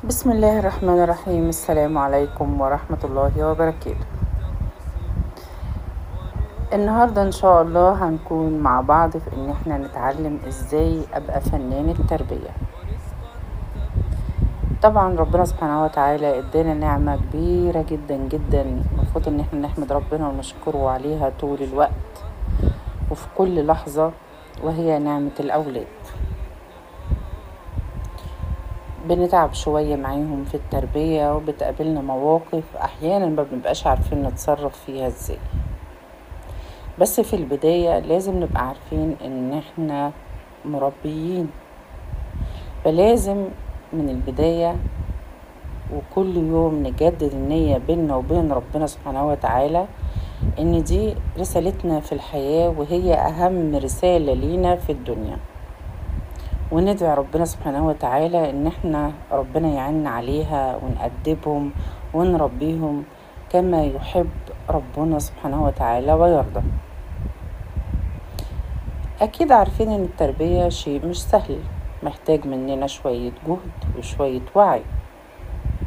بسم الله الرحمن الرحيم. السلام عليكم ورحمة الله وبركاته. النهاردة إن شاء الله هنكون مع بعض في إن احنا نتعلم إزاي أبقى فنان التربية. طبعا ربنا سبحانه وتعالى ادانا نعمة كبيرة جدا جدا، المفروض إن احنا نحمد ربنا ونشكره عليها طول الوقت وفي كل لحظة، وهي نعمة الأولاد. بنتعب شوية معاهم في التربية وبتقابلنا مواقف أحيانا ما بنبقاش عارفين نتصرف فيها إزاي، بس في البداية لازم نبقى عارفين ان احنا مربيين، فلازم من البداية وكل يوم نجدد النية بيننا وبين ربنا سبحانه وتعالى ان دي رسالتنا في الحياة وهي اهم رسالة لينا في الدنيا، وندعي ربنا سبحانه وتعالى ان احنا ربنا يعين عليها ونأدبهم ونربيهم كما يحب ربنا سبحانه وتعالى ويرضى. أكيد عارفين إن التربية شيء مش سهل، محتاج مننا شوية جهد وشوية وعي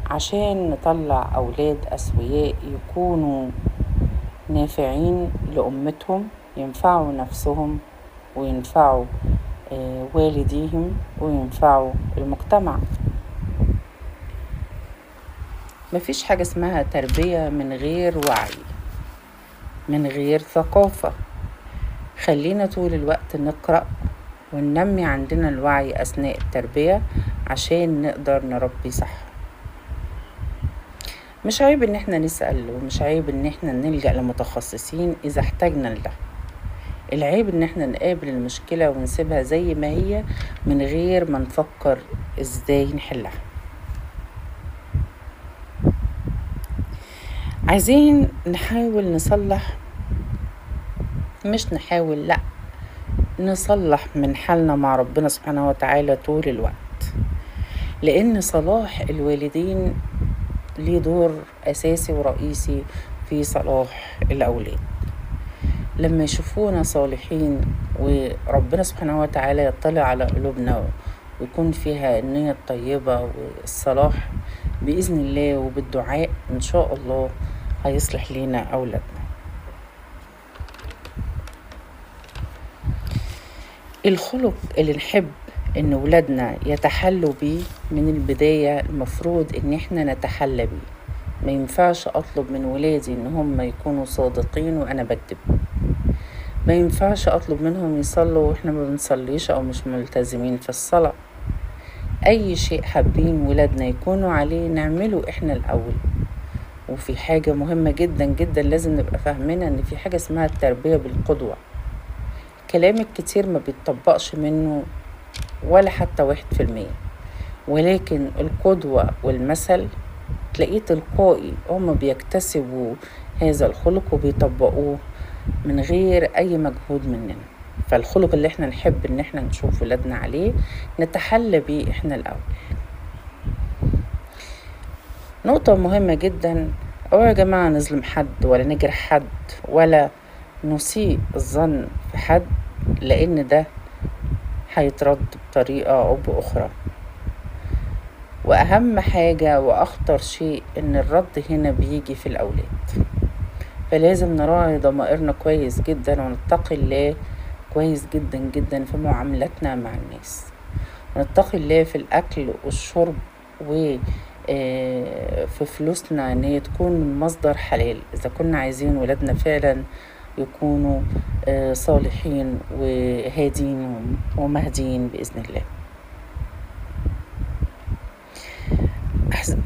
عشان نطلع أولاد أسوياء يكونوا نافعين لأمتهم، ينفعوا نفسهم وينفعوا والديهم وينفعوا المجتمع. مفيش حاجة اسمها تربية من غير وعي، من غير ثقافة. خلينا طول الوقت نقرأ وننمي عندنا الوعي أثناء التربية عشان نقدر نربي صح. مش عيب ان احنا نسأل، ومش عيب ان احنا نلجأ لمتخصصين اذا احتاجنا لده. العيب ان احنا نقابل المشكلة ونسيبها زي ما هي من غير ما نفكر ازاي نحلها. عايزين نحاول نصلح، مش نحاول، لأ، نصلح من حالنا مع ربنا سبحانه وتعالى طول الوقت، لأن صلاح الوالدين ليه دور أساسي ورئيسي في صلاح الأولاد. لما يشوفونا صالحين وربنا سبحانه وتعالى يطلع على قلوبنا ويكون فيها النية الطيبة والصلاح بإذن الله، وبالدعاء إن شاء الله هيصلح لنا أولادنا. الخلق اللي نحب ان ولادنا يتحلوا بيه من البداية المفروض ان احنا نتحلى بيه. ما ينفعش اطلب من ولادي ان هم يكونوا صادقين وانا بكذب، ما ينفعش اطلب منهم يصلوا واحنا ما بنصليش او مش ملتزمين في الصلاة. اي شيء حابين ولادنا يكونوا عليه نعمله احنا الاول. وفي حاجة مهمة جدا جدا لازم نبقى فاهمينها، ان في حاجة اسمها التربية بالقدوة. كلام الكتير ما بيتطبقش منه ولا حتى 1%، ولكن القدوة والمثل تلاقيه تلقائي، هم بيكتسبوا هذا الخلق وبيطبقوه من غير أي مجهود مننا. فالخلق اللي احنا نحب ان احنا نشوف ولادنا عليه نتحلى بيه احنا الأول. نقطة مهمة جدا، يا جماعة نظلم حد ولا نجرح حد ولا نسيء الظن في حد، لأن ده هيترد بطريقة أو بأخرى. وأهم حاجة وأخطر شيء إن الرد هنا بيجي في الأولاد، فلازم نراعي ضمائرنا كويس جدا ونتقي الله كويس جدا جدا في معاملتنا مع الناس، ونتقي الله في الأكل والشرب في فلوسنا ان هي تكون من مصدر حلال، اذا كنا عايزين ولادنا فعلا يكونوا صالحين وهادين ومهديين بإذن الله.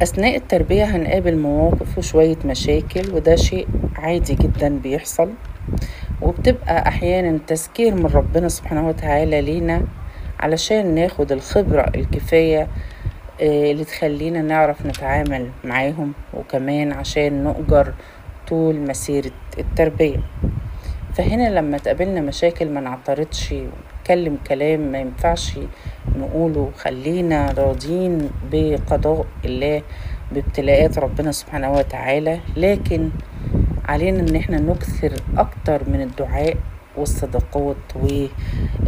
أثناء التربية هنقابل مواقف وشوية مشاكل، وده شيء عادي جدا بيحصل، وبتبقى أحيانا تذكير من ربنا سبحانه وتعالى لينا علشان ناخد الخبرة الكفاية اللي تخلينا نعرف نتعامل معاهم، وكمان عشان نؤجر طول مسيرة التربية. فهنا لما تقابلنا مشاكل ما نعترضش ونتكلم كلام ما ينفعش نقوله، خلينا راضين بقضاء الله بابتلاءات ربنا سبحانه وتعالى، لكن علينا ان احنا نكثر اكتر من الدعاء والصدقات،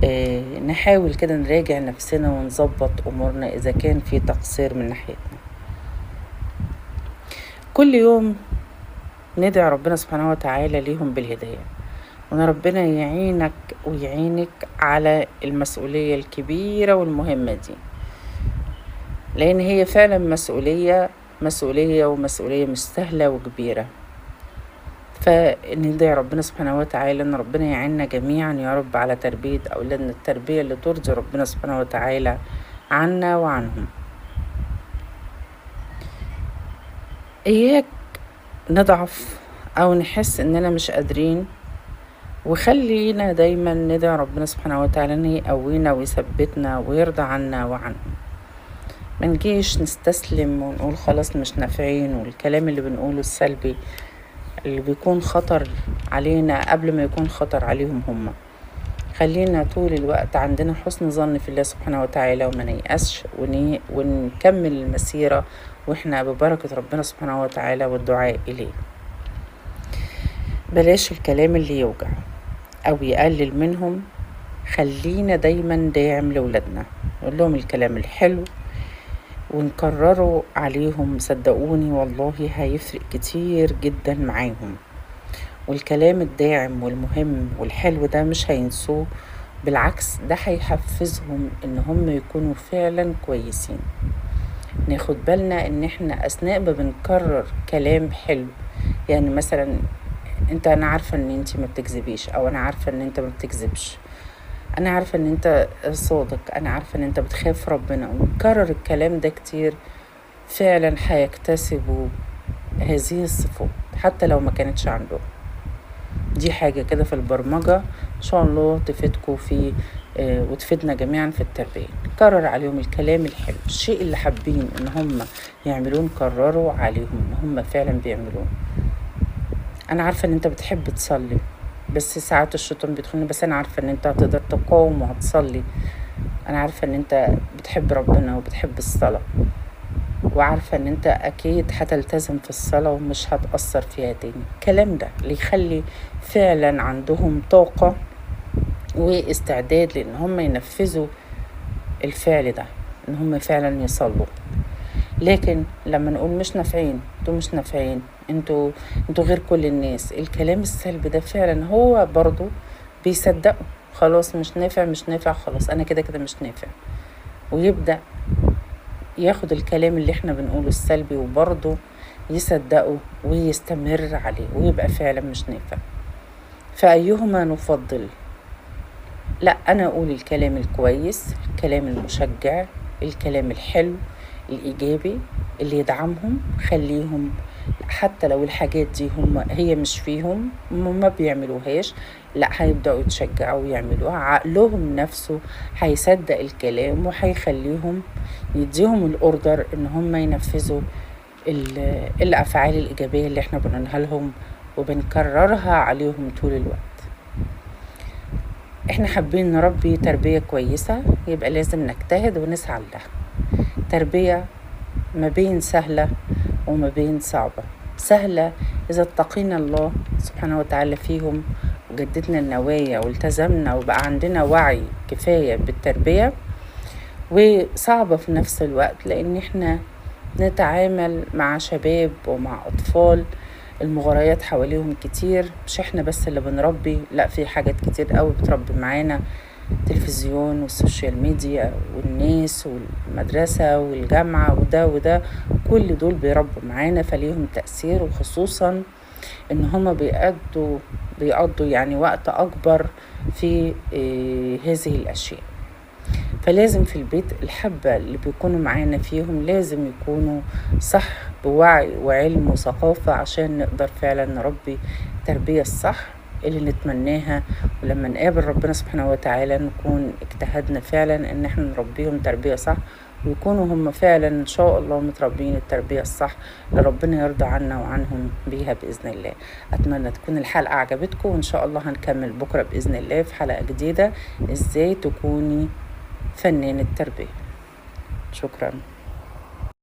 ونحاول كده نراجع نفسنا ونظبط امورنا اذا كان في تقصير من ناحيتنا. كل يوم ندعي ربنا سبحانه وتعالى ليهم بالهداية، وان ربنا يعينك ويعينك على المسؤولية الكبيرة والمهمة دي، لان هي فعلا مسؤولية مش سهلة وكبيرة. فندعي ربنا سبحانه وتعالى ان ربنا يعيننا جميعا يا رب على تربية اولادنا التربية اللي ترضي ربنا سبحانه وتعالى عنا وعنهم. اياك نضعف او نحس اننا مش قادرين، وخلينا دايما ندعي ربنا سبحانه وتعالى ان يقوينا ويثبتنا ويرضى عنا وعنهم. منجيش نستسلم ونقول خلاص مش نافعين، والكلام اللي بنقوله السلبي اللي بيكون خطر علينا قبل ما يكون خطر عليهم هم. خلينا طول الوقت عندنا حسن ظن في الله سبحانه وتعالى، وما نيأسش ونكمل المسيرة واحنا ببركة ربنا سبحانه وتعالى والدعاء إليه. بلاش الكلام اللي يوجع أو يقلل منهم، خلينا دايما داعم لولادنا، نقول لهم الكلام الحلو ونكرره عليهم. صدقوني والله هيفرق كتير جدا معاهم، والكلام الداعم والمهم والحلو ده مش هينسوه، بالعكس ده هيحفزهم ان هم يكونوا فعلا كويسين. ناخد بالنا ان احنا اثناء ما بنكرر كلام حلو، يعني مثلا انا عارفة ان انت ما بتكذبيش، او انا عارفة ان انت ما بتكذبش، انا عارفة ان انت صادق، انا عارفة ان انت بتخاف ربنا، ونكرر الكلام ده كتير، فعلا هيكتسبوا هذه الصفات حتى لو ما كانتش عندهم. دي حاجة كده في البرمجة ان شاء الله تفيدكم في وتفيدنا جميعا في التربية. نكرر عليهم الكلام الحلو، الشيء اللي حابين ان هم يعملوه نكرروا عليهم ان هم فعلا بيعملوه. انا عارفة ان انت بتحب تصلي، بس ساعات الشيطان بيدخلني، بس انا عارفة ان انت هتقدر تقاوم وهتصلي. انا عارفة ان انت بتحب ربنا وبتحب الصلاة، وعارفة ان انت اكيد هتلتزم في الصلاة ومش هتأثر فيها تاني. الكلام ده اللي يخلي فعلا عندهم طاقة واستعداد لان هم ينفذوا الفعل ده، ان هم فعلا يصلوا. لكن لما نقول مش نافعين، انتوا مش نافعين، انتوا غير كل الناس، الكلام السلبي ده فعلا هو برضو بيصدقوا. خلاص مش نافع، خلاص انا كده مش نافع، ويبدأ ياخد الكلام اللي احنا بنقوله السلبي وبرضه يصدقه ويستمر عليه ويبقى فعلا مش نافع. فأيهما نفضل؟ لا، انا اقول الكلام الكويس، الكلام المشجع، الكلام الحلو الايجابي اللي يدعمهم. خليهم حتى لو الحاجات دي هي مش فيهم، ما بيعملوهاش، لا هيبدأوا يتشجعوا ويعملوها. عقلهم نفسه هيصدق الكلام وهيخليهم يديهم الاوردر ان هم ينفذوا الافعال الايجابية اللي احنا بنقولها لهم وبنكررها عليهم طول الوقت. احنا حابين نربي تربية كويسة، يبقى لازم نجتهد ونسعى لها. تربية ما بين سهلة وما بين صعبة. سهلة إذا اتقينا الله سبحانه وتعالى فيهم وجددنا النوايا والتزمنا وبقى عندنا وعي كفاية بالتربية، وصعبة في نفس الوقت لأن احنا نتعامل مع شباب ومع أطفال المغريات حواليهم كتير، مش احنا بس اللي بنربي، لا في حاجات كتير قوي بتربي معانا، التلفزيون والسوشيال ميديا والناس والمدرسة والجامعة وده كل دول بيربوا معانا، فليهم تأثير، وخصوصا ان هما بيقضوا يعني وقت اكبر في هذه الاشياء. فلازم في البيت الحبة اللي بيكونوا معانا فيهم لازم يكونوا صح بوعي وعلم وثقافة، عشان نقدر فعلا نربي التربية الصح اللي نتمناها، ولما نقابل ربنا سبحانه وتعالى نكون اجتهدنا فعلا ان احنا نربيهم تربية صح، ويكونوا هم فعلا ان شاء الله متربين التربية الصح اللي ربنا يرضى عنا وعنهم بيها بإذن الله. اتمنى تكون الحلقة عجبتكم، وان شاء الله هنكمل بكرة بإذن الله في حلقة جديدة ازاي تكوني فنانة تربية. شكرا.